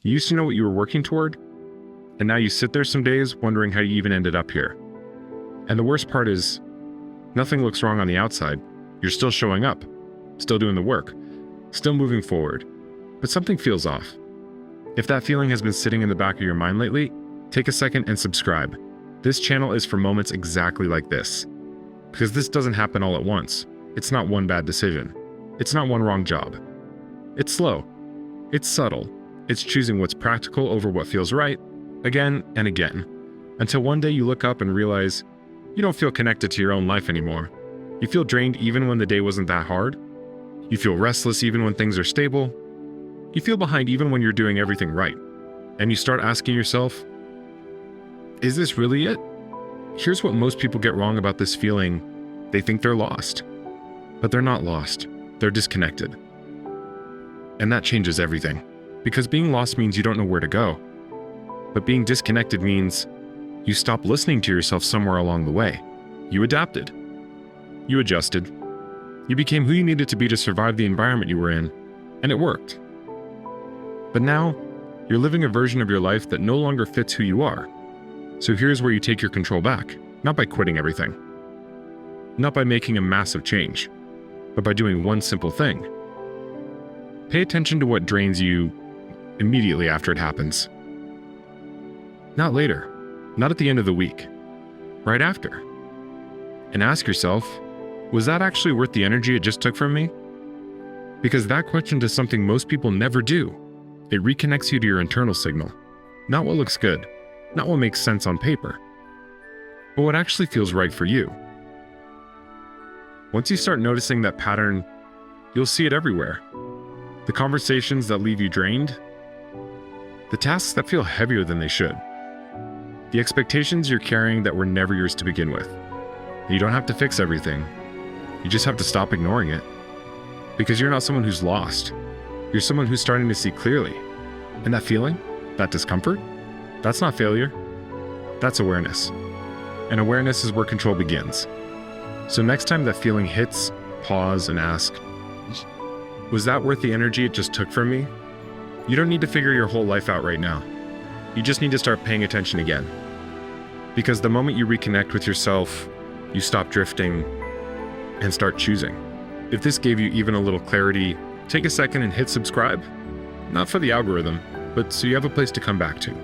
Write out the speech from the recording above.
You used to know what you were working toward, and now you sit there some days wondering how you even ended up here. And the worst part is, nothing looks wrong on the outside. You're still showing up, still doing the work, still moving forward, but something feels off. If that feeling has been sitting in the back of your mind lately, take a second and subscribe. This channel is for moments exactly like this. Because this doesn't happen all at once. It's not one bad decision. It's not one wrong job. It's slow. It's subtle. It's choosing what's practical over what feels right, again and again, until one day you look up and realize you don't feel connected to your own life anymore. You feel drained even when the day wasn't that hard. You feel restless even when things are stable. You feel behind even when you're doing everything right. And you start asking yourself, is this really it? Here's what most people get wrong about this feeling. They think they're lost. But they're not lost. They're disconnected. And that changes everything. Because being lost means you don't know where to go. But being disconnected means you stop listening to yourself somewhere along the way. You adapted. You adjusted. You became who you needed to be to survive the environment you were in, and it worked. But now, you're living a version of your life that no longer fits who you are. So here's where you take your control back, not by quitting everything, not by making a massive change, but by doing one simple thing. Pay attention to what drains you immediately after it happens. Not later, not at the end of the week, right after. And ask yourself, was that actually worth the energy it just took from me? Because that question does something most people never do. It reconnects you to your internal signal, not what looks good, not what makes sense on paper, but what actually feels right for you. Once you start noticing that pattern, you'll see it everywhere. The conversations that leave you drained, the tasks that feel heavier than they should, the expectations you're carrying that were never yours to begin with. You don't have to fix everything. You just have to stop ignoring it. Because you're not someone who's lost. You're someone who's starting to see clearly. And that feeling, that discomfort, that's not failure. That's awareness. And awareness is where control begins. So next time that feeling hits, pause and ask, was that worth the energy it just took from me? You don't need to figure your whole life out right now. You just need to start paying attention again. Because the moment you reconnect with yourself, you stop drifting and start choosing. If this gave you even a little clarity, take a second and hit subscribe. Not for the algorithm, but so you have a place to come back to.